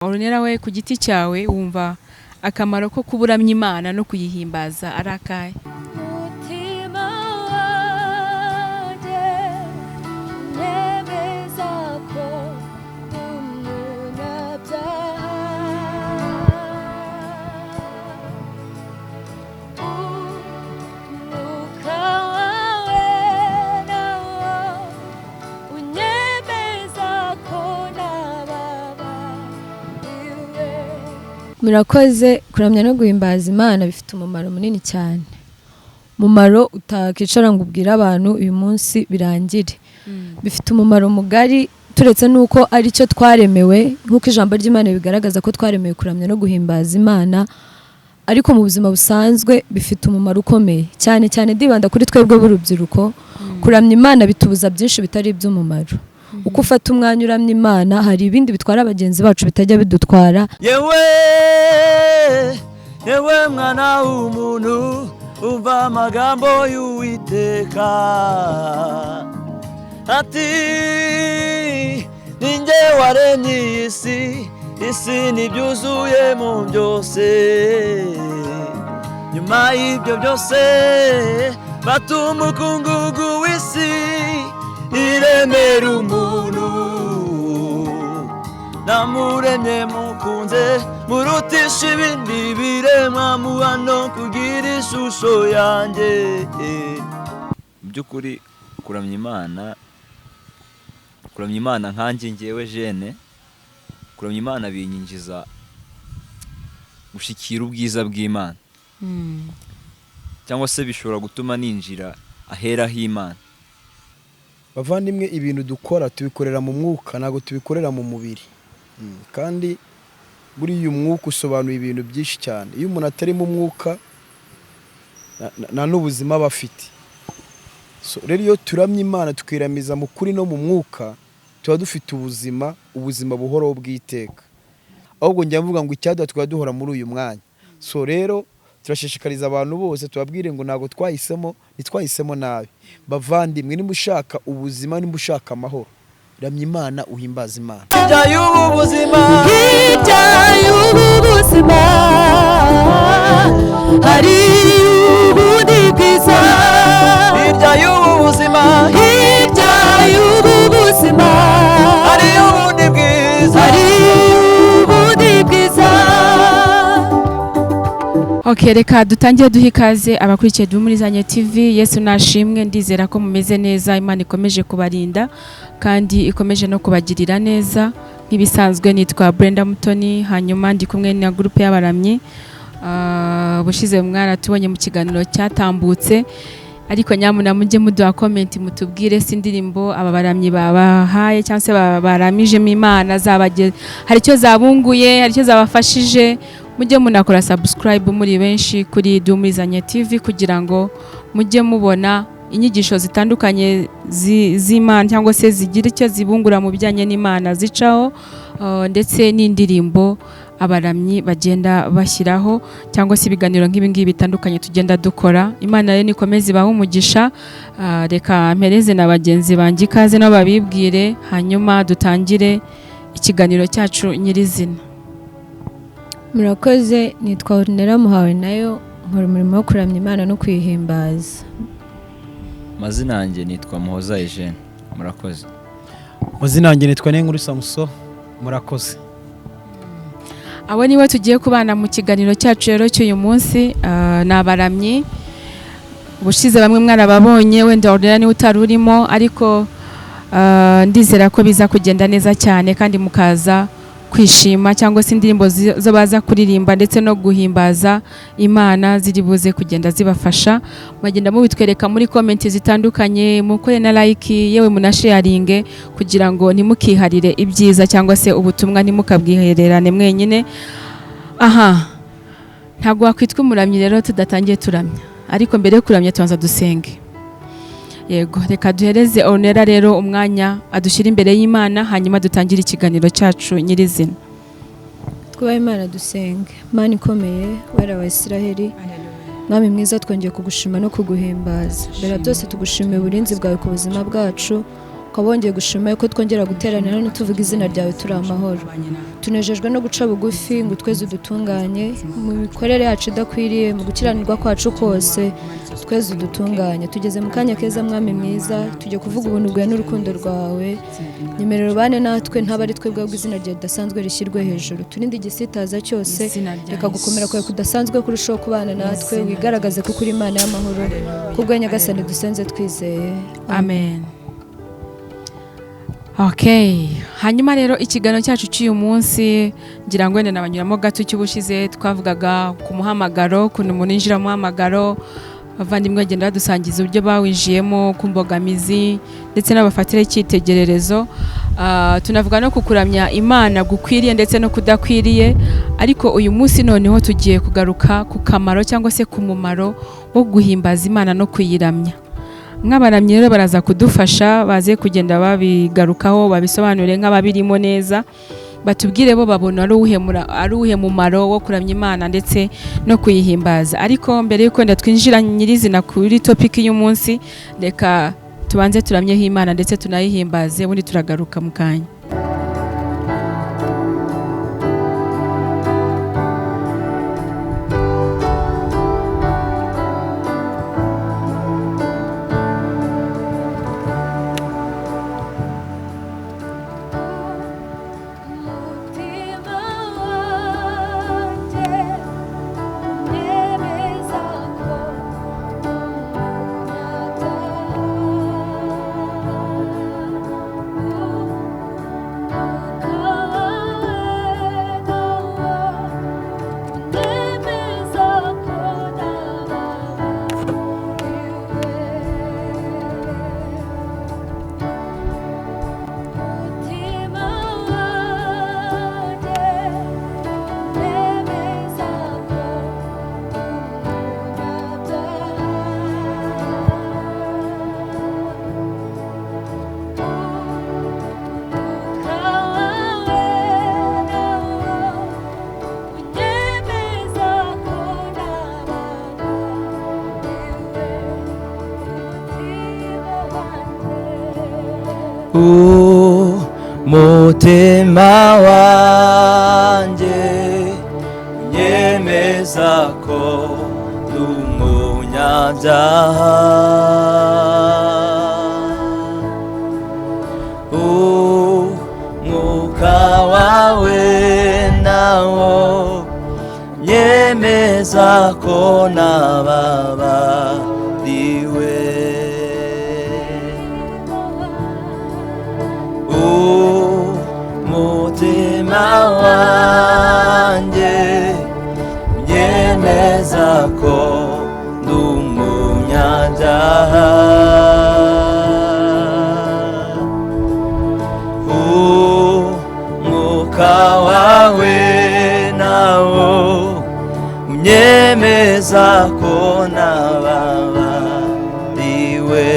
Orunera we ku giti cyawe wumva akamaro ko kuburamya Imana no kuyihimbaza ari akahe? Murakoze. Kuramya no guhimbaza Imana bifite umumaro munini cyane, umumaro utakicara ngo ubwire abantu uyu munsi birangire. Bifite umumaro mugari turetse nuko ari cyo twaremewe, nkuko ijambo ry'Imana bigaragaza ko twaremewe kuramya no guhimbaza Imana, ariko mu buzima busanzwe bifite umumaro ukomeye cyane cyane dibanda kuri twebwe b'urubyiruko. Kuramya Imana bitubuza byinshi bitari iby'umumaro. Uko ufata umwanya uramya Imana hari ibindi bitwara abagenzi bacu bitajya bidutwara. Yewe mwana w'umuntu umva amagambo y'Uwiteka ati ninjye waremye isi n'ibyuzuyemo byose, nyuma y'ibyo byose batuma umukungugu w'isi iremera umuntu, namuremye mukunze murutisha ibindi biremwa muhano kugira ishusho yanjye. Mu by'ukuri kuramya Imana nkanjye ngewe Jene, kuramya Imana binyinjiza gushikira ubwiza bw'Imana, cyangwa se bishobora gutuma ninjira ahera h'Imana. Bavandimwe, ibintu dukora tubikorera mu mwuka, ntabwo tubikorera mu mubiri. Kandi buriya umwuka usobanuye ibintu byinshi cyane. Iyo umuntu atari mu mwuka nta n'ubuzima aba afite. Rero iyo turamya Imana tukiramiza mu kuri no mu mwuka, tuba dufite ubuzima buhoraho bw'iteka. Ahubwo njya mvuga ngo icyada tukaba duhora muri uyu mwanya. Rero turashishikariza abantu bose tubabwire ngo ntabwo ntitwahisemo nabi. Bavandimwe, nimba ushaka ubuzima, nimba ushaka amahoro, ramya Imana, uhimbaza Imana. Hirya y'ubu buzima hari ubundi bwiza, hirya y'ubu buzima hari ubundi bwiza, Okay, reka dutangire duha ikaze abakurikiye Duhumurizanye TV. Yesu nashimwe, ndizera ko mumeze neza, Imana ikomeje kubarinda kandi ikomeje no kubagirira neza. Nk'ibisanzwe nitwa Brenda Mutoni, hanyuma ndi kumwe na groupe y'abaramyi. Bushize mwana tubonye mu kiganiro cyatambutse, ariko nyamuna mujye muduha comment mutubwire si indirimbo aba baramyi babahaye cyangwa se baramijemo Imana zabageze, hari icyo zabunguye, hari icyo zabafashije. Mujye munakora subscribe muri benshi kuri Duhumurizanye TV kugira ngo mujye mubona inyigisho zitandukanye z'Imana cyangwa se zigira icyo zibungura mu bijyanye n'Imana zicaho, ndetse n'indirimbo abaramyi bagenda bashyiraho cyangwa se ibiganiro nk'ibi ngibi bitandukanye tugenda dukora. Imana rero nikomeze ibahe umugisha. Reka mpereze na bagenzi banjye ikaze no babibwire, hanyuma dutangire ikiganiro cyacu nyirizina. Murakoze. Nitwa Orunera muhawe nayo, nkora umurimo wo kuramya Imana no kuyihimbaza. Mazina yanjye nitwa Muhoza Eugene. Murakoze. Mazina yanjye nitwa Niyonkuru Samson. Murakoze. Abo niwe tugiye kubana mu kiganiro cyacu rero cy'uyu munsi. Ni abaramyi. Ubushize bamwe mwarababonye, wenda Orunera niwe utari urimo, ariko ndizera ko biza kugenda neza cyane kandi mukaza kwishima, cyangwa se indirimbo zo baza kuririmba ndetse no guhimbaza Imana ziri buze kugenda zibafasha. Bagenda mubitwereka muri comment zitandukanye, mukore na like, yewe munasharinge kugira ngo nimukiharire ibyiza cyangwa se ubutumwa nimukabwihererane mwenyine. Ntabwo wakwitwa umuramyi rero tudatangiye turamya, ariko mbere yo kuramya tubanza dusenge. Yego, reka duhereze Orunera rero umwanya adushyira imbere y'Imana, hanyuma dutangire ikiganiro cyacu nyirizina. Twubahe Imana dusenge. Mana ikomeye, wera wa Isiraheli, Mwami mwiza, twongeye kugushima no kuguhimbaza. Mbere byose tugushimiye uburinzi bwawe ku buzima bwacu, ukaba wongeye gushima yuko twongera guteranira hano tuvuga izina ryawe turi amahoro. Tunejejwe no guca bugufi ngo tweze udutunganye mu mikorere yacu idakwiriye, mu gukiranirwa kwacu kose tweze udutunganye. Tugeze mu kanya keza mwami mwiza, tujye kuvuga ubuntu bwawe n'urukundo rwawe. Nyemerera ubane natwe, ntaba ari twebwe ahubwo izina ryawe ridasanzwe rishyirwe hejuru. Turinde igisitaza cyose, reka gukomera kwawe kudasanzwe kurushaho kubana natwe, wigaragaze ko uri Imana y'amahoro. Kubwa Nyagasani dusenze twizeye, amen. Okay, hanyuma rero ikiganiro cyacu cy'uyu munsi ngira ngo wenda nabanyuramo gato cy'ubushize twavugaga ku muhamagaro, kuntu umuntu yinjira mu muhamagaro, abavandimwe bagenda badusangiza uburyo bawinjiyemo, ku mbogamizi ndetse n'abafatira icyitegererezo. Tunavuga no kukuramya Imana gukwiriye ndetse no kudakwiriye, ariko uyu munsi noneho tugiye kugaruka ku kamaro cyangwa se ku mumaro wo guhimbaza Imana no kuyiramya. Nk'abaramyi rero baraza kudufasha, baze kugenda babigarukaho, babisobanure nk'ababirimo neza, batubwire bo babona ari uwuhe mumaro wo kuramya Imana ndetse no kuyihimbaza. Ariko mbere yuko twinjira nyirizina kuri topic y'umunsi, reka tubanze turamyeho Imana ndetse tunayihimbaze, ubundi turagaruka mu kanya. Umutima wanjye unyemeza ko ndi umunyabyaha, umwuka wawe nawo unyemeza ko nababariwe. Umutima wanjye unyemeza ko ndi umunyabyaha, umwuka wawe nawo unyemeza ko nababariwe.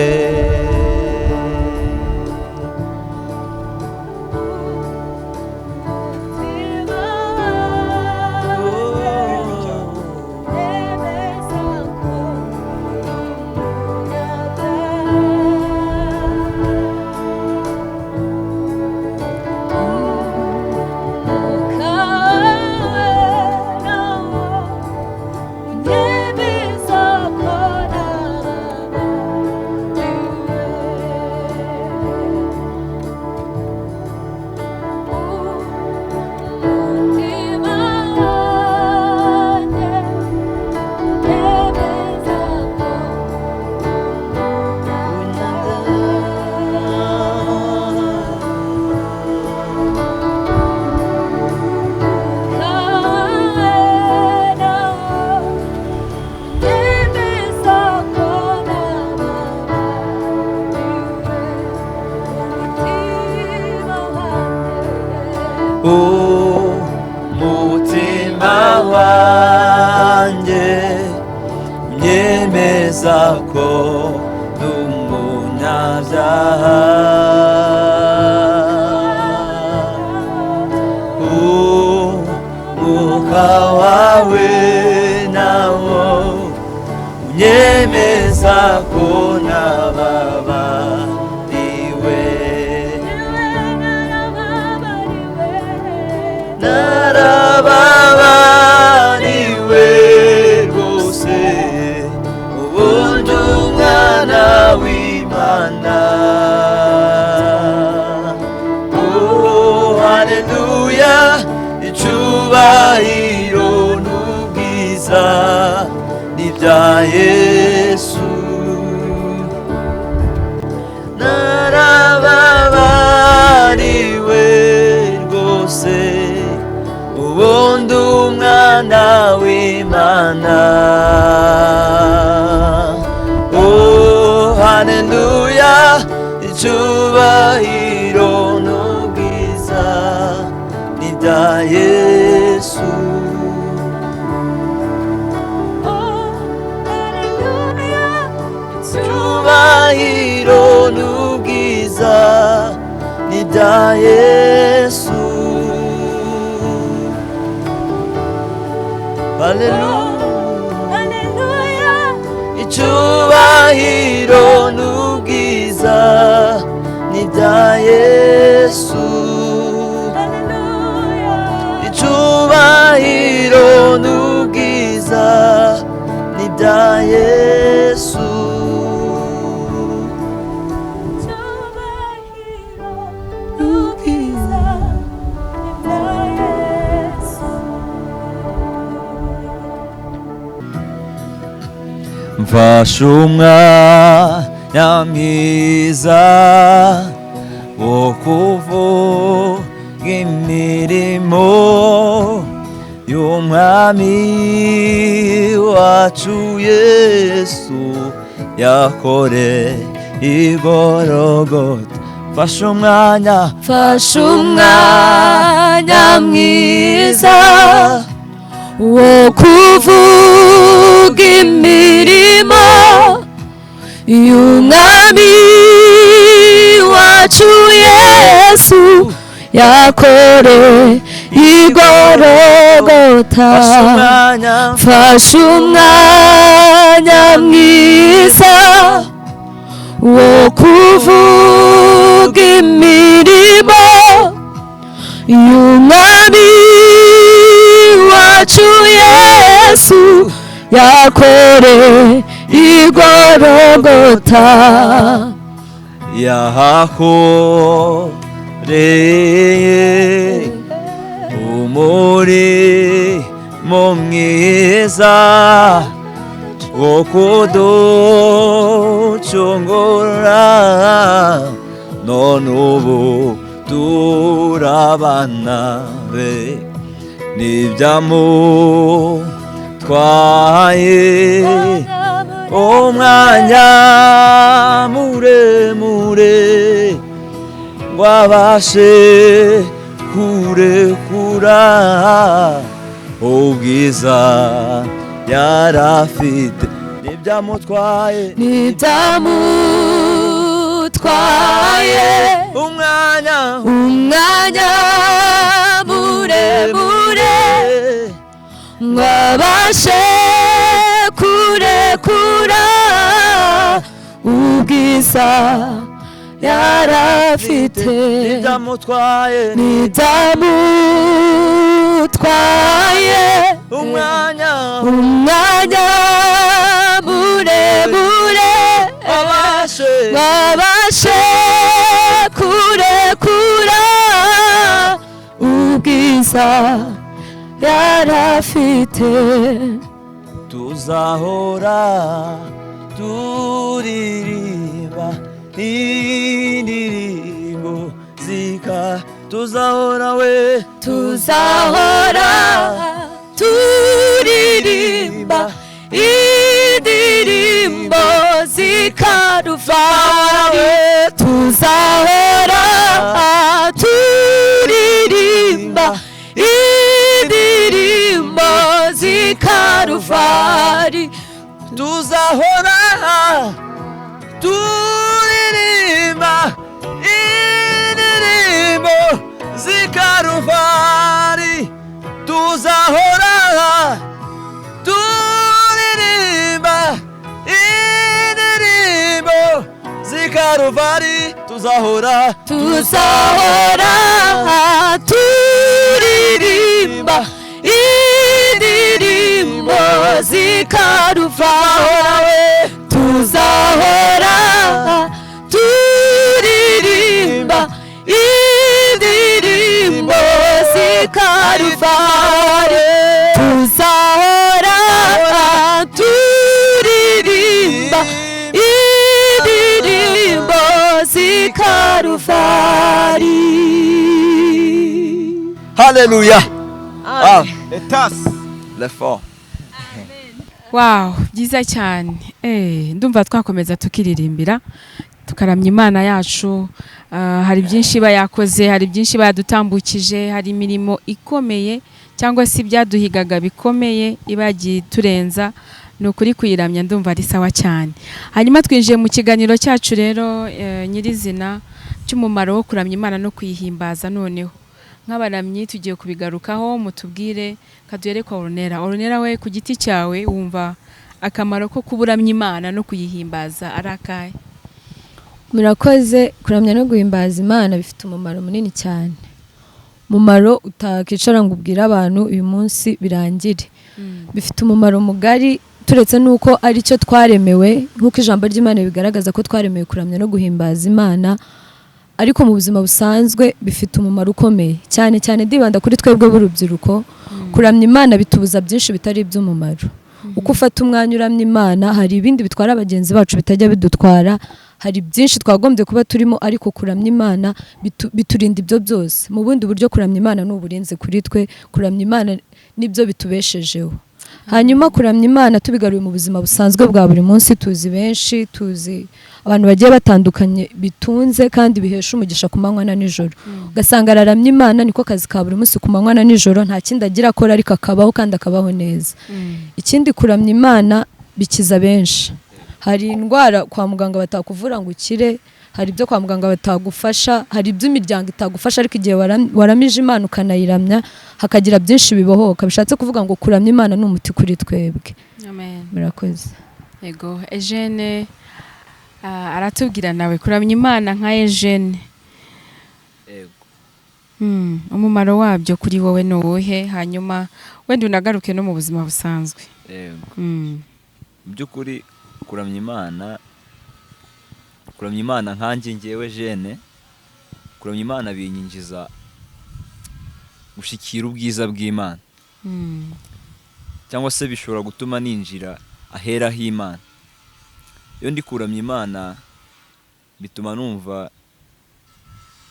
Umutima wanjye unyemeza ko ndi umunyabyaha, umwuka wawe nawo unyemeza ko nababariwe. icyubahiro n'ubwiza ni ibya Yesu. Narababariwe rwose ubundi umwana w'Imana. Oh haleluya, icyubahiro n'ubwiza ni ibya Yesu. Icyubahiro n'ubwiza ni ibya Yesu. Haleluya, icyubahiro n'ubwiza ni ibya Yesu. Icyubahiro n'ubwiza ni ibya Yesu. Mfashe umwanya mwiza wo kuvuga imirimo y'umwami wacu Yesu yakoreye i Gologota. Mfashe umwanya mwiza wo kuvuga imirimo y'umwami wacu Yesu yakoreye i Gologota. Mfashe umwanya mwiza wo kuvuga imirimo y'umwami wacu Yesu yakoreye i Gologota. yahakoreye umurimo mwiza wo kuducungura, none ubu turabana be. Ntibyamutwaye umwanya muremure ngo abashe kurekura ubwiza yarafite. Ntibyamutwaye umwanya muremure ngo abashe kurekura ubwiza yarafite. ntibyamutwaye umwanya muremure babashe kurekura ubwiza yarafite. tuzahora turirimba indirimbo tuzahora turirimba indirimbo z'ikaruvari. Tuzahora turirimba indirimbo z'ikaruvari. tuzahora turirimba indirimbo z'ikaruvari. tuzahora turirimba indirimbo z'ikaruvari. tuzahora turirimba indirimbo z'ikaruvari. tuzahora turirimba indirimbo z'ikaruvari. Karuvari tuzahora turirimba indirimbo z'i Karuvari. Haleluya. Ah, Etas. l'effort. Wow, byiza cyane. Ndumva twakomeza tukiririmbira tukaramya Imana yacu. Hari byinshi bayakoze, hari byinshi bayadutambukije, hari imirimo ikomeye cyangwa se ibyaduhigaga bikomeye ibagiye turenza. Ni ukuri kuyiramya ndumva ari sawa cyane. Hanyuma twinjiye mu kiganiro cyacu rero nyirizina cy'umumaro wo kuramya Imana no kuyihimbaza. Noneho nk'abaramyi tugiye kubigarukaho, mutubwire kaduhere kwa Ornella we ku giti cyawe wumva akamaro ko kuburamya Imana no kuyihimbaza ari akahe? Murakoze. Kuramya no guhimbaza Imana bifite umumaro munini cyane, umumaro utakicara ngo ubwire abantu uyu munsi birangire. Bifite umumaro mugari, turetse nuko ari cyo twaremewe, nk'uko ijambo ry'Imana bigaragaza ko twaremewe kuramya no guhimbaza Imana, ariko mu buzima busanzwe bifite umumaro ukomeye cyane cyane. Ndibanda kuri twebwe b'urubyiruko, kuramya Imana bitubuza byinshi bitari iby'umumaro. Uko ufata umwanya uramya Imana, hari ibindi bitwara abagenzi bacu bitajya bidutwara, hari byinshi twagombye kuba turimo, ariko kuramya Imana biturinda ibyo byose. Mu bundi buryo kuramya Imana ni uburinzi kuri twe, kuramya Imana nibyo bitubeshejeho. Hanyuma kuramya Imana tubigaruye mu buzima busanzwe bwa buri munsi, tuzi benshi, tuzi abantu bagiye batandukanye bitunze kandi bihesha umugisha ku manywa na nijoro. Ugasanga araramya Imana, niko kazi ka buri munsi ku manywa na nijoro, nta kindi agira akora, ariko akabaho kandi akabaho neza. Ikindi, kuramya Imana bikiza benshi. Hari indwara kwa muganga batakuvura ngo ukire, hari ibyo kwa muganga batagufasha, hari ibyo imiryango itagufasha, ariko igihe waramije Imana ukanayiramya hakagira byinshi bibohoka. Bishatse kuvuga ngo kuramya Imana ni umuti kuri twebwe. Amen. Murakoze. Yego, Eugene aratubwira nawe kuramya Imana nka Eugene. Yego. Umumaro wabyo kuri wowe ni uwuhe? Hanyuma wenda unagaruke no mu buzima busanzwe. Yego. Mu by'ukuri kuramya Imana nkanjye ngewe Jene, kuramya Imana binyinjiza gushikira ubwiza bw'Imana, cyangwa se bishobora gutuma ninjira ahera h'Imana. Iyo ndi kuramya Imana bituma numva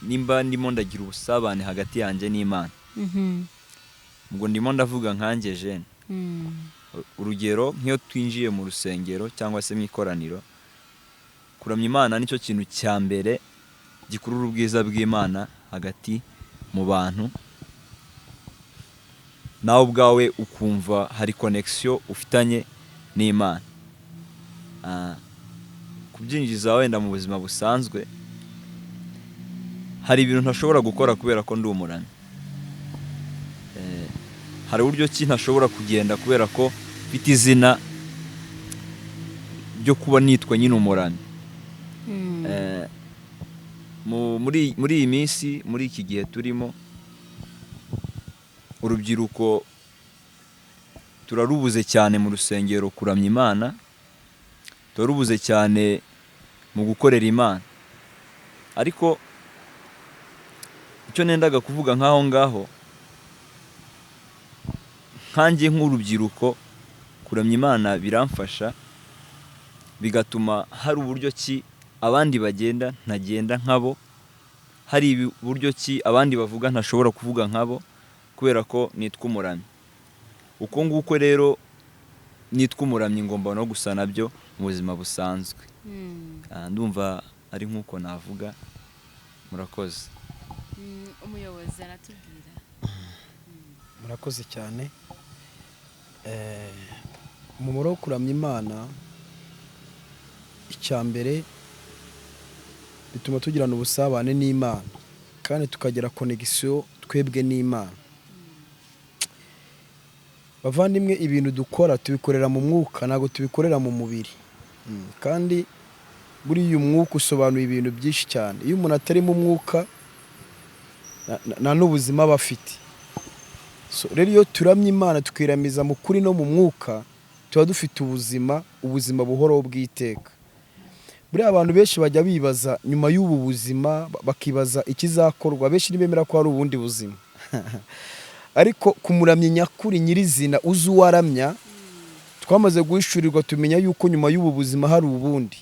nimba ndimo ndagira ubusabane hagati yanjye n'Imana. Ubwo ndimo ndavuga nkanjye Jene. Urugero, nk'iyo twinjiye mu rusengero cyangwa se mu ikoraniro, kuramya Imana nicyo kintu cya mbere gikurura ubwiza bw'Imana hagati mu bantu, nawe ubwawe ukumva hari connection ufitanye n'Imana. Kubyinjiza wenda mu buzima busanzwe, hari ibintu ntashobora gukora kubera ko ndi umuramyi. Hari uburyo ki ntashobora kugenda kubera ko mfite izina ryo kuba nitwa nyine umuramyi. Muri iyi minsi, muri iki gihe turimo, urubyiruko turarubuze cyane mu rusengero kuramya Imana, turarubuze cyane mu gukorera Imana. Ariko icyo nendaga kuvuga nk'aho ngaho, nkanjye nk'urubyiruko kuramya Imana biramfasha, bigatuma hari uburyo ki abandi bagenda ntagenda nkabo, hari uburyo ki abandi bavuga ntashobora kuvuga nkabo, kubera ko nitwa umuramyi. Uko nguko rero nitwa umuramyi ngomba no gusa nabyo mu buzima busanzwe. Ndumva ari nk'uko navuga. Murakoze. Umuyobozi aratubwira. Murakoze cyane. Umumaro wo kuramya Imana, icya mbere bituma tugirana ubusabane n'Imana kandi tukagira connection twebwe n'Imana. Bavandimwe, ibintu dukora tubikorera mu mwuka, ntabwo tubikorera mu mubiri. Kandi buriya umwuka usobanuye ibintu byinshi cyane. Iyo umuntu atari mu mwuka nta n'ubuzima aba afite. Rero iyo turamya Imana tukiramiza mu kuri no mu mwuka, tuba dufite ubuzima buhoraho bw'iteka. Buriya abantu benshi bajya bibaza nyuma y'ubu buzima, bakibaza ikizakorwa. Benshi ntibemera ko hari ubundi buzima. ariko kumuramya nyakuri nyirizina uzi uwaramya twamaze guhishurirwa tumenya yuko nyuma y'ubu buzima hari ubundi,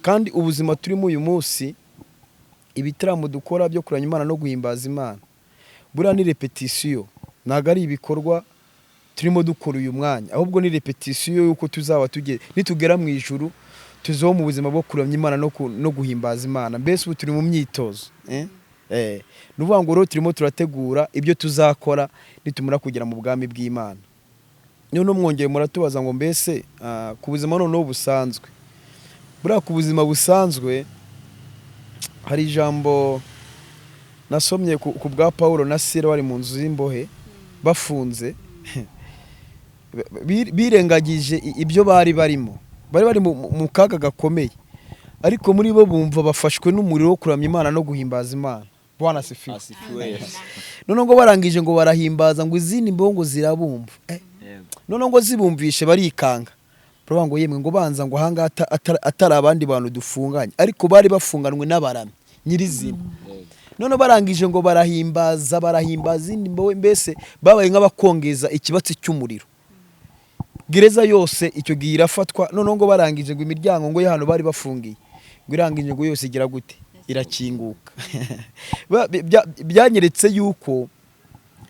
kandi ubuzima turimo uyu munsi ibitaramo dukora byo kuramya Imana no guhimbaza Imana buriya ni repetisiyo, ntabwo ari ibikorwa turimo dukora uyu mwanya, ahubwo ni repetisiyo yuko tuzaba nitugera mu ijuru tuzaho mu buzima bwo kuramya Imana no guhimbaza Imana. Mbese ubu turi mu myitozo nuvuga ngo rero turimo turategura ibyo tuzakora nitumara kugera mu bwami bw'Imana. None mwongeye muratubaza ngo mbese ku buzima noneho busanzwe, buriya ku buzima busanzwe hari ijambo nasomye ku bwa Paulo na Sila bari mu nzu y'imbohe bafunze birengagije ibyo bari barimo, bari mu kaga gakomeye, ariko muri bo bumva bafashwe n'umuriro wo kuramya Imana no guhimbaza Imana. Bwana asifiwe. None ngo barangije ngo barahimbaza ngo izindi mbongo zirabumva, none ngo zibumvishe barikanga, baravuga ngo yemwe ngo banza ngo hanga atari abandi bantu dufunganye, ariko bari bafunganwe n'abaramyi nyirizina. None barangije ngo barahimbaza izindi mbowe, mbese babaye nk'abakongeza ikibatsi cy'umuriro. Gereza yose icyo gihe irafatwa, none ngo barangije ngo imiryango ngo y'ahantu bari bafungiye ngo irangije ngo yose igira gute, irakinguka. Byanyeretse yuko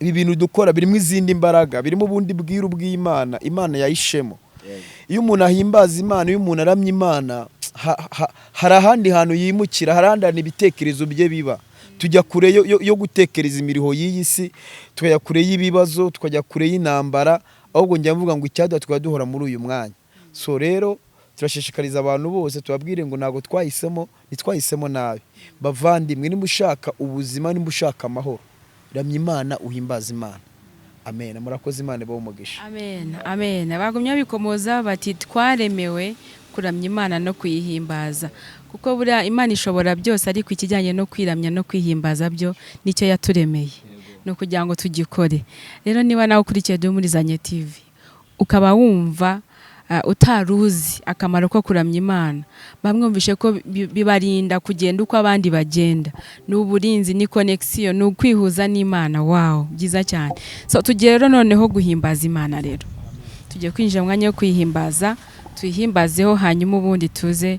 ibi bintu dukora birimo izindi mbaraga, birimo ubundi bwiru bw'Imana, Imana yayishemo. Iyo umuntu ahimbaza Imana, iyo umuntu aramya Imana, hari ahandi hantu yimukira, hari ahandi ibitekerezo bye biba. Tujya kure yo gutekereza imiriho y'iyi si, tukajya kure y'ibibazo, tukajya kure y'intambara, ahubwo njya mvuga ngo icyada tukaba duhora muri uyu mwanya. So rero turashishikariza abantu bose tubabwire ngo ntabwo ntitwahisemo nabi. Bavandimwe, nimba ushaka ubuzima, nimba ushaka amahoro, ramya Imana, uhimbaza Imana. Amen. Murakoze, Imana ibahe umugisha. Amen. Amen. Bagumya bikomoza bati twaremewe kuramya Imana no kuyihimbaza, kuko buriya Imana ishobora byose, ariko ikijyanye no kwiramya no kwihimbaza byo nicyo yaturemeye, no kugira ngo tugikore. Rero niba nawe ukurikiye Duhumurizanye TV ukaba wumva utaruzi akamaro ko kuramya Imana, bamwumvishe ko bibarinda kugenda uko abandi bagenda, n'uburinzi, ni connection, no kwihuza n'Imana. Wow, byiza cyane. So tugiye rero noneho guhimbaza Imana. Rero tugiye kwinjira mu mwanya wo kwihimbaza, tuyihimbazeho, hanyuma ubundi tuze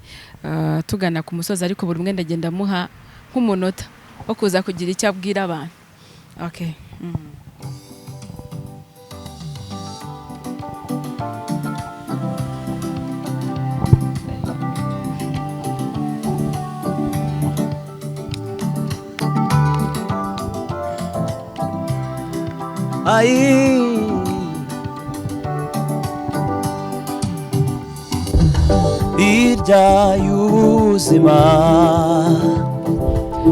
tugana ku musozi, ariko buri umwe ndagenda muha nk'umunota wo kuza kugira icyo abwira abantu. Okay. Hirya y'ubuzima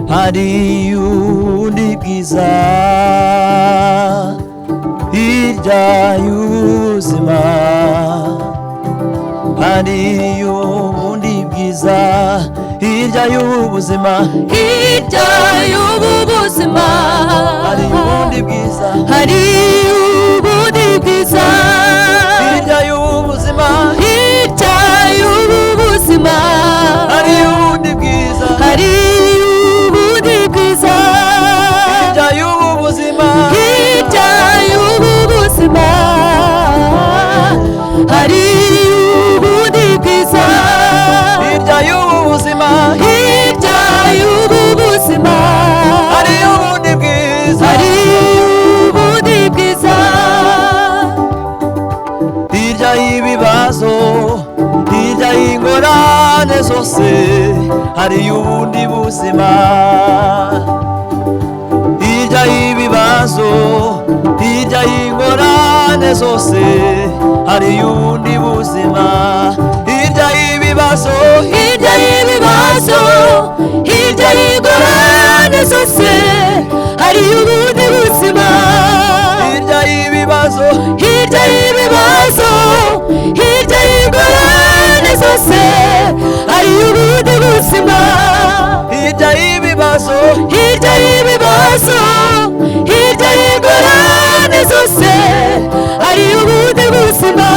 hari ubundi bwiza, hirya y'ubuzima hari ubundi bwiza, hirya y'ubuzima, hirya y'ubu buzima hari ubundi bwiza, hari ubundi bwiza, hirya y'ubuzima, hirya y'ubu buzima hari ubundi bwiza, hari ubundi bwiza, hirya y'ubuzima, hirya y'ubu buzima hari ubundi bwiza, hirya y'ubuzima, hirya y'ubu buzima hari ubundi bwiza, hari ubundi bwiza, hirya y'ibibazo, hirya y'ingorane zose hari ubundi buzima, hirya y'ibibazo, hirya y'ingorane zose hari ubundi buzima, hirya y'ibibazo, hirya y'ibibazo, hirya y'ingorane zose hari ubundi buzima, hirya y'ibibazo, hirya y'ibibazo, hirya y'ingorane zose hari ubundi buzima, hirya y'ibibazo, hirya y'ibibazo, hirya y'ingorane zose hari ubundi buzima,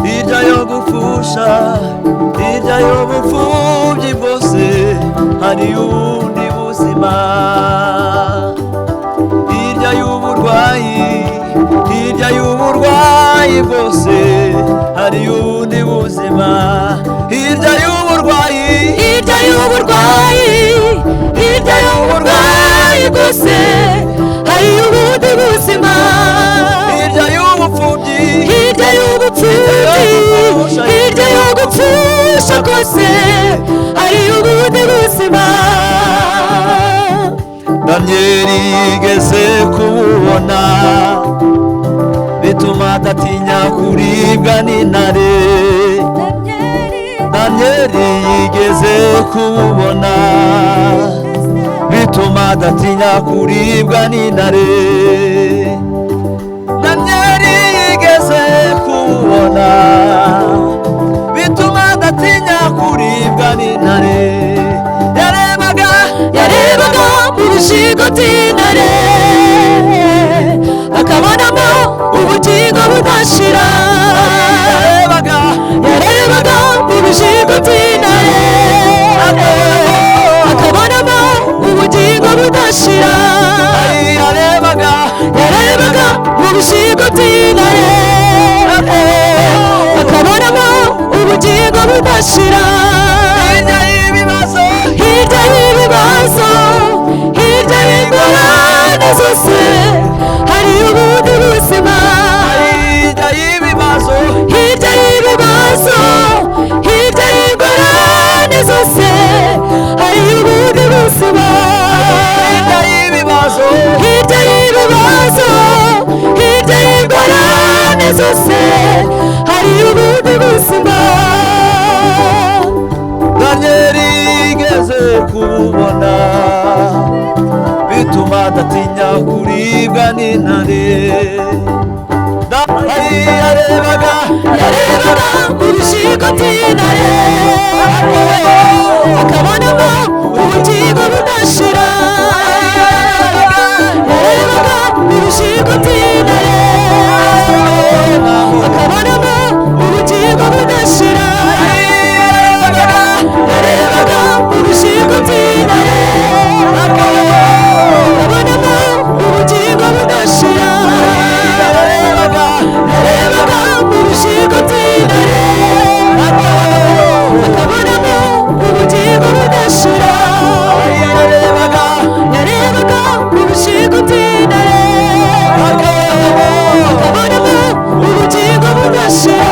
hirya yo gupfusha, hirya y'ubupfubyi bwose hari ubundi buzima, y'uburwayi hirya y'uburwayi bwose hari ubundi buzima hirya y'uburwayi hirya y'uburwayi hirya y'uburwayi bwose hari ubundi buzima hirya y'ubupfubyi hirya y'ubupfubyi hirya yo gupfusha kose hari ubundi buzima Danieli yigeze kububona bituma adatinya kuribwa n'intare Danieli yigeze kububona bituma adatinya kuribwa n'intare Danieli yigeze kububona bituma adatinya kuribwa n'intare yarebaga mu bishigo by'intare akabonamo ubugingo budashira yarebaga mu bishigo by'intare akabonamo ubugingo budashira yarebaga mu bishigo by'intare akabonamo ubugingo budashira hirya y'ibibazo hirya y'ingorane zose hari ubundi buzima hirya y'ibibazo hirya y'ingorane zose hari ubundi buzima hirya y'ibibazo hirya y'ingorane zose hari ubundi buzima Danieli yigeze kububona bituma adatinya kuribwa n'intare yarebaga mu bishigo by'intare akabonamo ubugingo budashira yarebaga mu bishigo by'intare akabonamo ubugingo budashira yarebaga mu bishigo by'intare akabonamo ubugingo budashira yarebaga mu bishigo by'intare akabonamo ubugingo budashira yarebaga mu bishigo by'intare akabonamo ubugingo budashira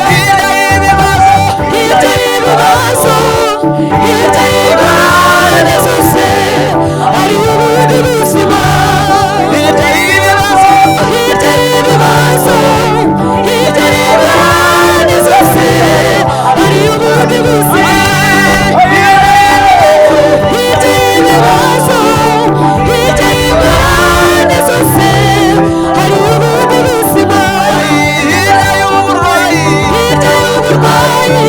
hirya y'ibibazo hirya y'ingorane zose hari ubundi buzima hirya y'ibibazo hirya y'ingorane zose hari ubundi buzima hirya y'ibibazo hirya y'ingorane zose hari ubundi buzima hirya y'uburwayi hirya y'uburwayi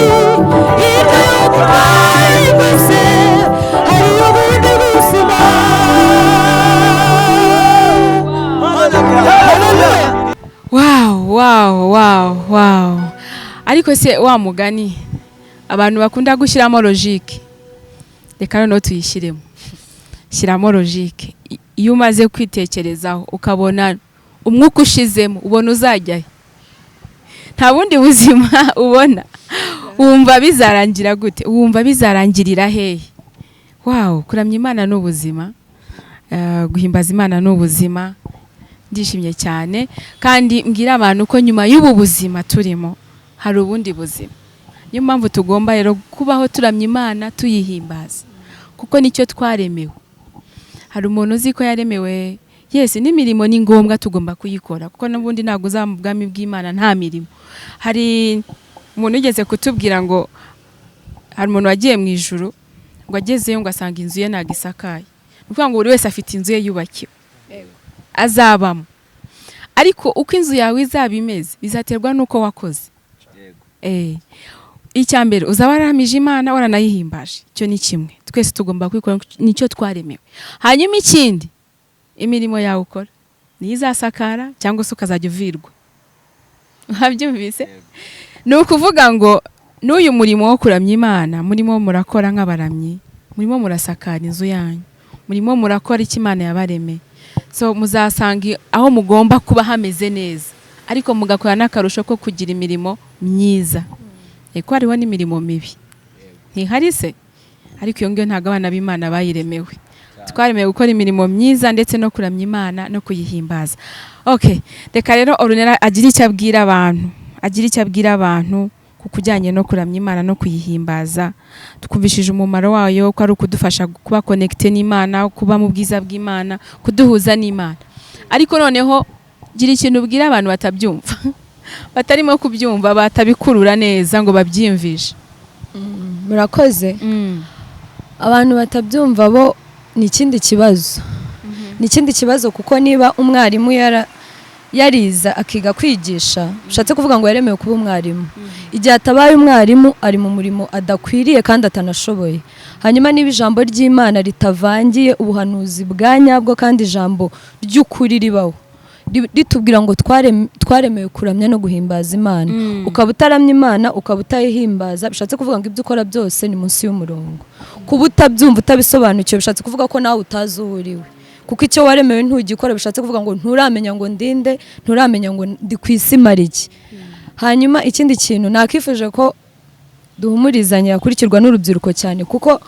bwose hari ubundi buzima wow ariko se wa mugani abantu bakunda gushyiramo logique reka noneho tuyishyiremo shyiramo logique iyo umaze kwitekerezaho ukabona umwuka ushizemo ubona uzajyayo nta bundi buzima ubona wumva bizarangira gute wumva bizarangirira hehe kuramya Imana n'ubuzima guhimbaza Imana n'ubuzima ndishimye cyane kandi mbwira abantu ko nyuma y'ubu buzima turimo hari ubundi buzima niyo mpamvu tugomba rero kubaho turamya Imana tuyihimbaza kuko nicyo twaremewe hari umuntu uzi ko yaremewe yesi n'imirimo ni ngombwa tugomba kuyikora kuko n'ubundi ntabwo uzaba mu bwami bw'Imana nta mirimo hari umuntu ugeze kutubwira ngo hari umuntu wagiye mu ijuru ngo agezeyo ngo asanga inzu ye ntabwo isakaye ni ukuvuga ngo buri wese afite inzu ye yubakiwe azabamo ariko uko inzu yawe izaba imeze bizaterwa n'uko wakoze icya mbere uzaba warahamije Imana waranayihimbaje icyo ni kimwe twese tugomba kwikora nicyo twaremewe hanyuma ikindi imirimo yawe ukora niyo izasakara cyangwa se ukazajya uvirwa wabyumvise ni ukuvuga ngo n'uyu murimo wo kuramya Imana murimo murakora nk'abaramyi murimo murasakara inzu yanyu murimo murakora icyo Imana yabaremeye so muzasanga aho mugomba kuba hameze neza ariko mugakora n'akarusho ko kugira imirimo myiza. Eko hariho n'imirimo mibi ntihari se, ariko iyo ngiyo ntabwo abana b'Imana bayiremewe. Twaremewe gukora imirimo myiza ndetse no kuramya Imana no kuyihimbaza. Okay, reka rero Orunera agira icyo abwira abantu ku kujyanye no kuramya Imana no kuyihimbaza. Twumvishije umumaro wayo ko ari ukudufasha kuba connected n'Imana, kuba mu bwiza bw'Imana, kuduhuza n'Imana. Ariko noneho gira ikintu ubwira abantu batabyumva batarimo kubyumva, batabikurura neza ngo babyimvishe. Murakoze. Abantu batabyumva bo ni ikindi kibazo. Ni ikindi kibazo kuko niba umwarimu yariza akiga kwigisha, ushatse kuvuga ngo yaremewe kuba umwarimu. Igihe atabaye umwarimu ari mu murimo adakwiriye kandi atanashoboye. Hanyuma niba ijambo ry'Imana ritavangiye ubuhanuzi bwa nyabwo kandi ijambo ry'ukuri ribaho, ritubwira ngo twaremewe kuramya no guhimbaza Imana, ukaba utaramya Imana ukaba utayihimbaza, bishatse kuvuga ngo ibyo ukora byose ni munsi y'umurongo. Kuba utabyumva utabisobanukiwe bishatse kuvuga ko nawe utazi uwo uriwe, kuko icyo waremewe ntugikora bishatse kuvuga ngo nturamenya ngo ndinde, nturamenya ngo ndi ku isi mariki. Hanyuma ikindi kintu nakifuje ko duhumurizanya yakurikirwa n'urubyiruko cyane, kuko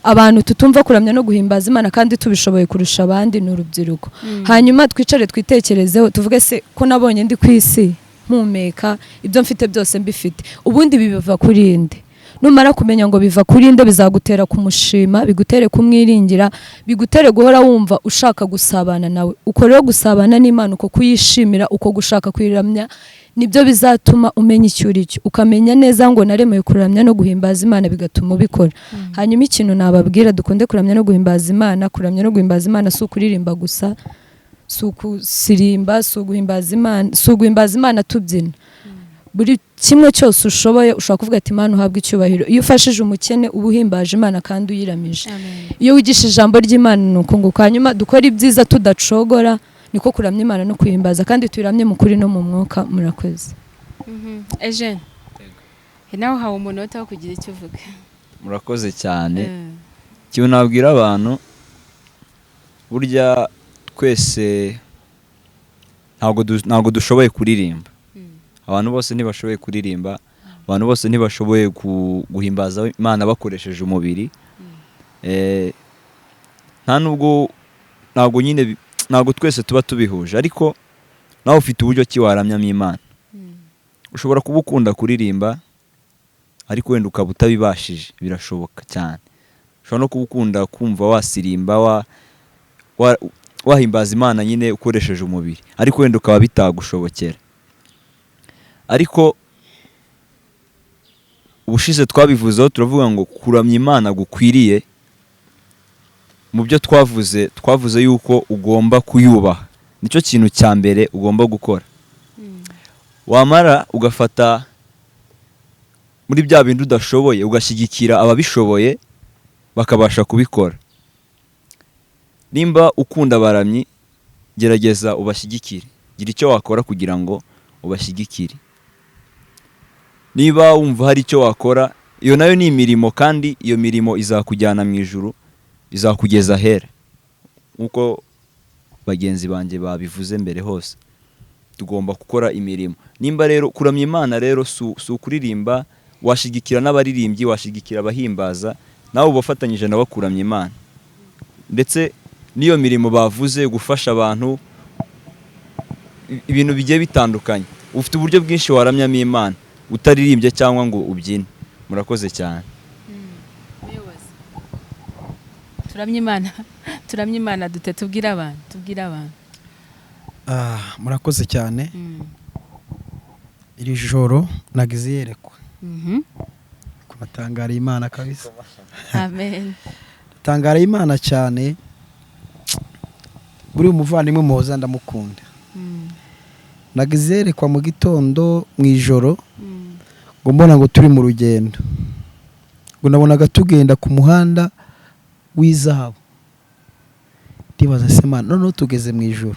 abantu tutumva kuramya no guhimbaza Imana kandi tubishoboye kurusha abandi n'urubyiruko. Hanyuma twicare twitekerezeho tuvuge se ko nabonye ndi ku isi mpumeka, ibyo mfite byose mbifite, ubundi biva kuri inde? Numara kumenya ngo biva kuri inde bizagutera kumushima, bigutere kumwiringira, bigutere guhora wumva ushaka gusabana nawe. Uko rero gusabana n'Imana, uko kuyishimira, uko gushaka kwiramya, nibyo bizatuma umenya icyo uri cyo, ukamenya neza ngo naremewe kuramya no guhimbaza Imana, bigatuma ubikora. Hanyuma ikintu nababwira, dukunde kuramya no guhimbaza Imana. Kuramya no guhimbaza Imana si ukuririmba gusa, si ukusirimba, si uguhimbaza Imana tubyina. Buri kimwe cyose ushoboye ushobora kuvuga ati Imana uhabwe icyubahiro. Iyo ufashije umukene uba uhimbaje Imana kandi uyiramije. Iyo wigishije ijambo ry'Imana nuko nguko. Hanyuma dukora ibyiza tudacogora, niko kuramya Imana no kuyimbaza, kandi tuyiramye mu kuri no mu mwuka. Murakoze. Eugene, nawe hawe umunota wo kugira icyo uvuga. Murakoze cyane. Ikintu nabwira abantu, burya twese ntabwo dushoboye kuririmba. Abantu bose ntibashoboye kuririmba, abantu bose ntibashoboye guhimbaza Imana bakoresheje umubiri. Ntabwo twese tuba tubihuje, ariko nawe ufite uburyo ki waramyamo Imana. Ushobora kuba ukunda kuririmba ariko wenda ukaba utabibashije, birashoboka cyane. Ushobora no kuba ukunda kumva wasirimba, wahimbaza Imana nyine ukoresheje umubiri, ariko wenda ukaba bitagushobokera. Ariko ubushize twabivuzeho, turavuga ngo kuramya Imana gukwiriye, mu byo twavuze yuko ugomba kuyubaha. Nicyo kintu cya mbere ugomba gukora. Wamara ugafata muri bya bintu udashoboye, ugashyigikira ababishoboye bakabasha kubikora. Nimba ukunda abaramyi, gerageza ubashyigikire, gira icyo wakora kugira ngo ubashyigikire. Niba wumva hari icyo wakora, iyo nayo ni imirimo, kandi iyo mirimo izakujyana mu ijuru, izakugeza ahera, nkuko bagenzi banjye babivuze mbere hose. Tugomba gukora imirimo. Nimba rero kuramya Imana rero si ukuririmba, washigikira n'abaririmbyi, washigikira abahimbaza, nawe ubafatanyije nabo kuramya Imana. Ndetse n'iyo mirimo bavuze, gufasha abantu, ibintu bigiye bitandukanye. Ufite uburyo bwinshi waramyamo Imana utaririmbye cyangwa ngo ubyine. Murakoze cyane. Turamye Imana dute tubwira abantu. Murakoze cyane. Iri joro nagize yerekwa. Kubatangara Imana kabisa. Amen. Tangara Imana cyane. Buri umuvandimwe muhoza ndamukunda. Nagize yerekwa mu gitondo, mu ijoro, ngo mbona ngo turi mu rugendo. Ngo nabonaga tugenda ku muhanda w'izahabu. Ndibaza se Mana, none tugeze mu ijoro.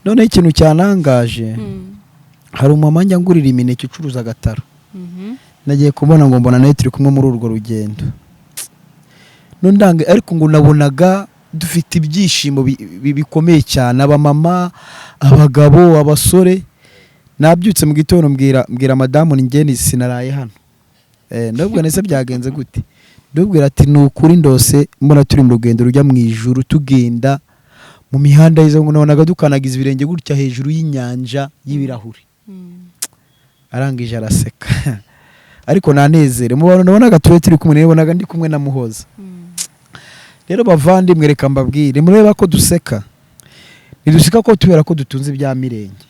None ikintu cyanangaje, hari umama njya ngurira imineke ucuruza agataro. Nagiye kubona ngo mbona nawe turi kumwe muri urwo rugendo. Nondange ariko ngo nabonaga dufite ibyishimo bikomeye cyane, abamama, abagabo, abasore. Nabyutse mu gitondo mbwira madamu ngeni sinaraye hano, ndabwira nese byagenze gute, ndabwira ati ni ukuri ndose mbona turi mu rugendo rujya mu ijuru, tugenda mu mihanda yizo ngo nabonaga dukanagiza ibirenge gutya hejuru y'inyanja y'ibirahuri. Arangije araseka ariko nanezere mu bantu nabonaga turi kumwe, nabonaga ndi kumwe na Muhoza. Rero bavandimwe, reka mbabwire, mureba ko duseka, niduseka ko tubera ko dutunze ibya mirenge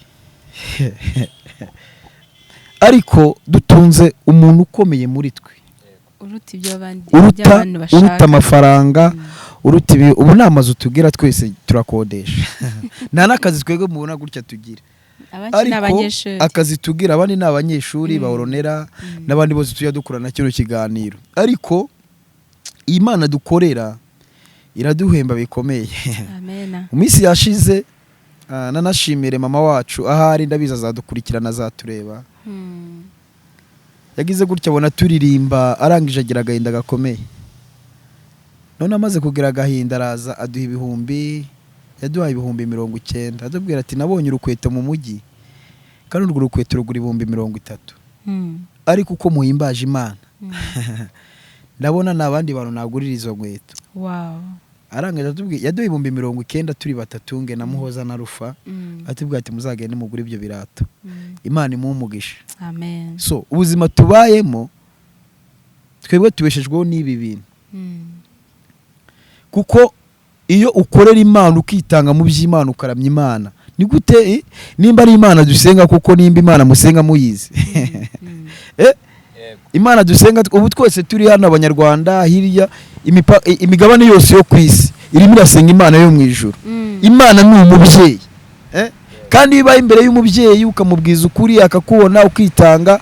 ariko dutunze umuntu ukomeye muri twe, uruta amafaranga, uruta ubu ni amazu tugira twese turakodesha nta n'akazi twebwe mubona gutya tugira, ariko akazi tugira abandi ni abanyeshuri baoronera n'abandi bose tujya dukorana kino kiganiro. Ariko Imana dukorera iraduhemba bikomeye. Amen. Mu minsi yashize nanashimire mama wacu, ahari ndabiza azadukurikirana, azatureba. Yagize gutya abona turirimba, arangije agira agahinda gakomeye. None amaze kugira agahinda araza aduha ibihumbi, yaduhaye ibihumbi 90. Adubwira ati nabonye urukweto mu mujyi kandi urwo rukweto rugura ibihumbi 30. Ariko uko muhimbaje Imana ndabona nabandi bantu nagurira izo nkweto. Wow. Arangije atubwiye yaduhaye ibihumbi 90 turi batatu nge na Muhoza na Rufa. Atubwira ati muzagende mugura ibyo birato. Imana imumugisha. Amen. So ubuzima tubayemo twebwe tubeshejweho n'ibi bintu. Kuko iyo ukorera Imana ukitanga mu by'Imana ukaramya Imana, ni gute nimba ari Imana dusenga, kuko nimba Imana musenga muyizi Imana dusenga ubu twese turi hano abanyarwanda hirya imigabane yose yo kwisi irimo irasenga Imana yo mu ijuru. Imana ni umubyeyi, kandi biba imbere y'umubyeyi ukamubwiza ukuri akakubona ukitanga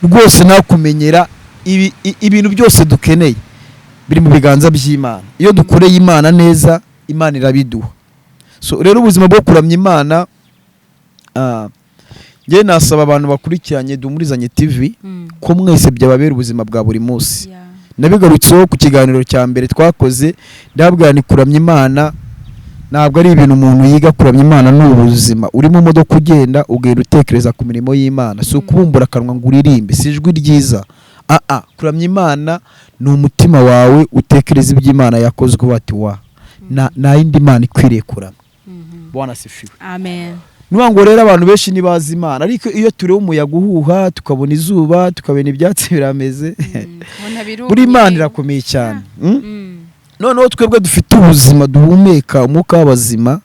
rwose nakumenyera ibintu byose dukeneye biri mu biganza by'Imana. Iyo dukoreye Imana neza, Imana irabiduha. So rero ubuzima bwo kuramya Imana, nge nasaba abantu bakurikiranye Dumurizanye TV ko mwese byababera ubuzima bwa buri munsi. Nabigarutseho ku kiganiro cya mbere twakoze, ndabwira ni kuramya Imana ntabwo ari ibintu umuntu yiga. Kuramya Imana ni ubuzima. Uri mu modoka ugenda ugenda utekereza ku mirimo y'Imana, so kubumbura akanwa ngo uririmbe si ijwi ryiza. Kuramya Imana ni umutima wawe utekereza iby'Imana yakozwe wati wa na yindi Imana ikwiriye kuramya. Bwana sifiwe. Amen. Nubango rero abantu benshi nibaza Imana, ariko iyo tureba umuyaga uhuha, tukabona izuba, tukabona ibyatsi birameze, buri Imana irakomeye cyane. Noneho twebwe dufite ubuzima duhumeka umwuka w'abazima.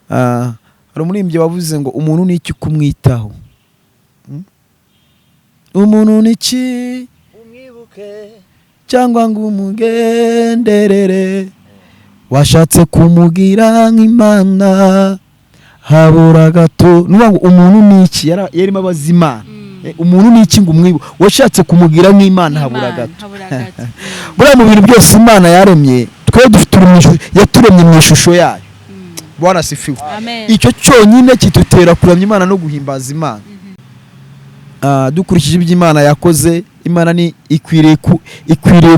Hari umurimbyi wavuze ngo umuntu ni iki kumwitaho, umuntu ni iki umwibuke cyangwa ngo umugenderere, washatse kumugira nk'Imana habura gato. Nubango umuntu ni iki yarimo abazima, umuntu ni iki ngo umwibuke, washatse kumugira nk'Imana habura gato. Buriya mu bintu byose Imana yaremye, twe dufite yaturemye mu ishusho yayo. Bwana sifiwe. Icyo cyonyine kitutera kuramya Imana no guhimbaza Imana. Dukurikije ibyo Imana yakoze, Imana ni ikwiriye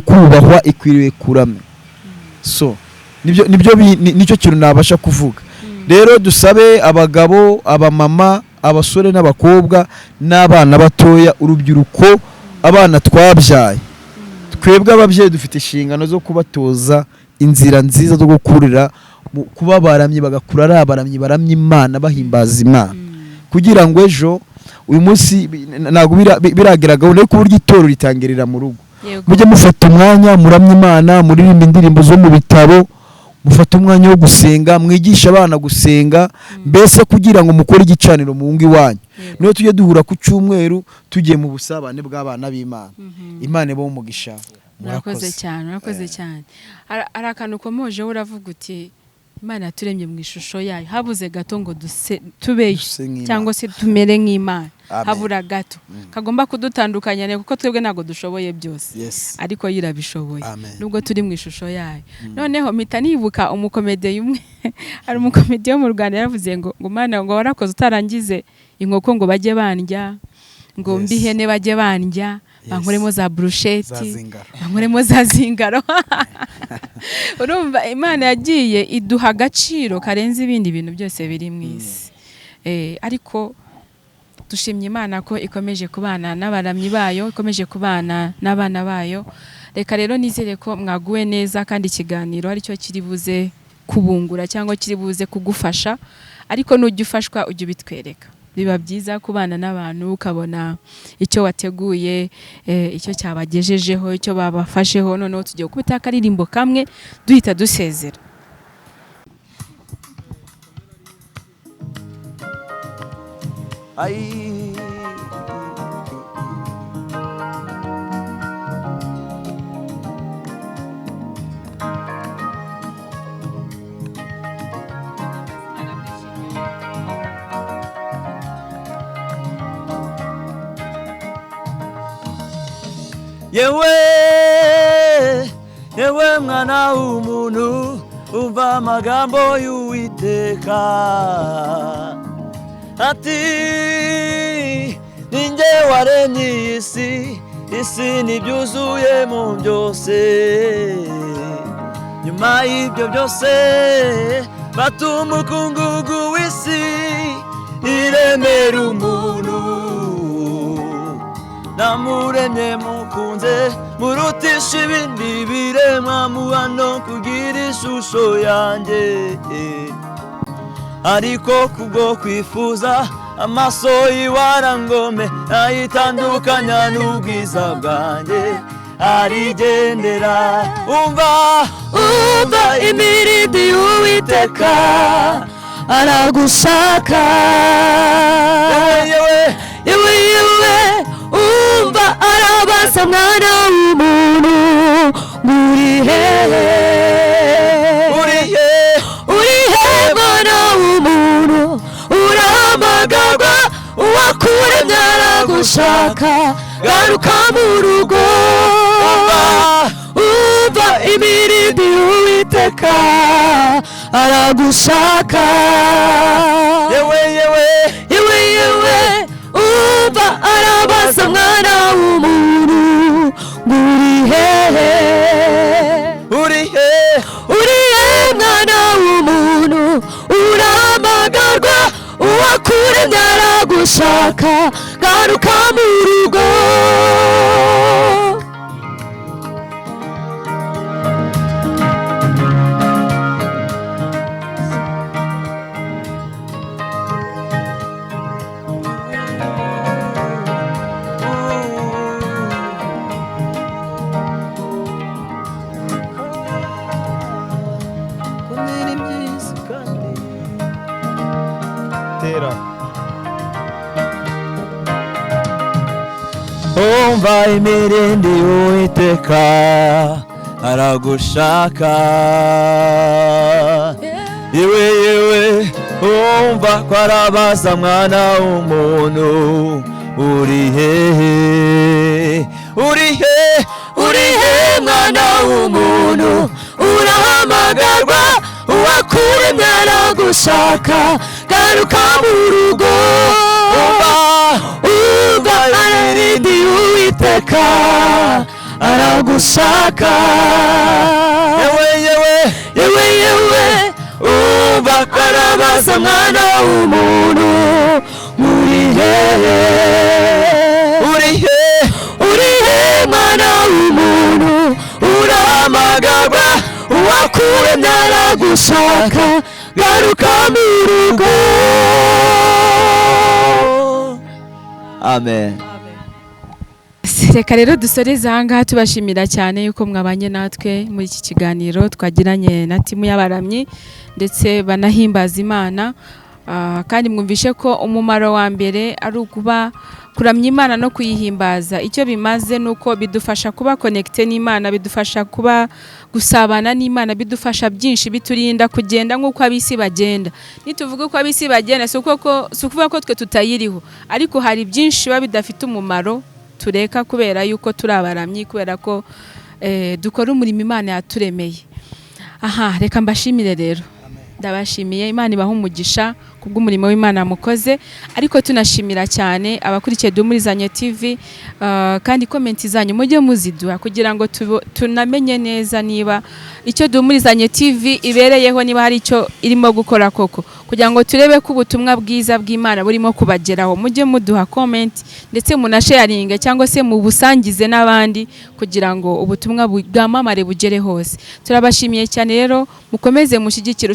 kubahwa, ikwiriye kuramya. So nicyo kintu nabasha kuvuga. Rero dusabe abagabo, abamama, abasore n'abakobwa n'abana batoya, urubyiruko, abana twabyaye, twebwe ababyeyi dufite inshingano zo kubatoza inzira nziza zo gukurira kuba baramye, bagakura ari abaramyi baramya Imana, bahimbaza Imana, kugira ngo ejo uyu munsi ntabwo birageragaho ariko uburyo itorero ritangirira mu rugo. Mujye mufata umwanya muramya Imana, muririmba indirimbo zo mu bitabo, mufata umwanya wo gusenga, mwigisha abana gusenga, mbese kugira ngo mukore igicaniro mu ngo iwanyu. Niyo tujye duhura ku cyumweru tugiye mu busabane bw'abana b'Imana. Imana ibahe umugisha. Murakoze cyane, murakoze cyane. Ari akantu ukomoje uravuga uti Imana yaturemye mu ishusho yayo, habuze gato ngo tube cyangwa se tumere nk'Imana. Habura gato kagomba kudutandukanya, kuko twebwe ntago dushoboye byose, ariko yirabishoboye nubwo turi mu ishusho yayo. Noneho mpita nibuka umukomediye umwe ari umukomediye wo mu Rwanda yaravuze ngo Mana ngo warakoze utarangize inkoko ngo bajye bandya, ngo mbi ihene bajye bandya, bankoremo za brusheti, za zingaro. bankoremo za zingaro. Urumva Imana yagiye iduha agaciro karenze ibindi bintu byose biri mu isi. Ariko dushimye Imana ko ikomeje kubana n'abaramyi bayo, ikomeje kubana n'abana bayo. Reka rero nizere ko mwaguwe neza kandi ikiganiro ari cyo kiri buze kubungura cyangwa kiri buze kugufasha, ariko nujya ufashwa ujye ubitwereka. Biba byiza kubana n'abantu ukabona icyo wateguye, icyo cyabagejejeho, icyo babafasheho. Noneho tugiye kubita akaririmbo kamwe duhita dusezera. Ay. Yewe mwana w'umuntu umva amagambo y'Uwiteka ati ninjye waremye iyi isi n'ibyuzuyemo byose, nyuma y'ibyo byose batuma umukungugu w'isi iremera umuntu, namuremye mukunze murutisha ibindi biremwa muhano kugira ishusho yanjye, ariko kubwo kwifuza amaso yiwarangome ayitandukanya n'ubwiza bwanjye arigendera. Umva imirindi y'Uwiteka aragushaka, yewe umva arabaza mwana w'umuntu nguri hehe, uri he mwana w'umuntu urahamagarwa, uwakuremye aragushaka, garuka mu rugo. Umva imirindi y'Uwiteka aragushaka, yewe umva arabaza mwana w'umuntu nguri hehe, uri he mwana w'umuntu urahamagarwa, uwakuremye aragushaka, garuka mu rugo. Umva imirindi y'Uwiteka aragushaka, yewe umva ko arabaza mwana w'umuntu uri hehe, uri he mwana w'umuntu urahamagarwa, uwakuremye aragushaka, garuka mu rugo. Umva imirindi y'Uwiteka aragushaka, yewe umva ko arabaza mwana w'umuntu uri hehe, uri he mwana w'umuntu urahamagarwa, uwakuremye aragushaka, garuka mu rugo. Amen. Reka rero dusoreze aha ngaha tubashimira cyane yuko mwabanye natwe muri iki kiganiro twagiranye na timu y'abaramyi ndetse banahimbaza Imana, kandi mwumvishe ko umumaro wa mbere ari ukuba kuramya Imana no kuyihimbaza. Icyo bimaze nuko bidufasha kuba connected n'Imana, bidufasha kuba gusabana n'Imana, bidufasha byinshi, biturinda kugenda nk'uko abisi bagenda. Nituvuga ko abisi bagenda si ukuvuga ko twe tutayiriho, ariko hari byinshi biba bidafite umumaro tureka kubera yuko turi abaramyi, kubera ko dukora umurimo Imana yaturemeye. Reka mbashimire rero, ndabashimiye. Imana ibaha umugisha kubw'umurimo w'Imana mukoze, ariko tunashimira cyane abakurikiye Duhumurizanye TV, kandi komenti zanyu mujye muziduha kugira ngo tunamenye neza niba icyo Duhumurizanye TV ibereyeho, niba hari icyo irimo gukora koko, kugira ngo turebe ko ubutumwa bwiza bw'Imana burimo kubageraho. Mujye muduha comment ndetse munasharinge cyangwa se mubusangize n'abandi kugira ngo ubutumwa bwamamare bugere hose. Turabashimiye cyane rero, mukomeze mushyigikire.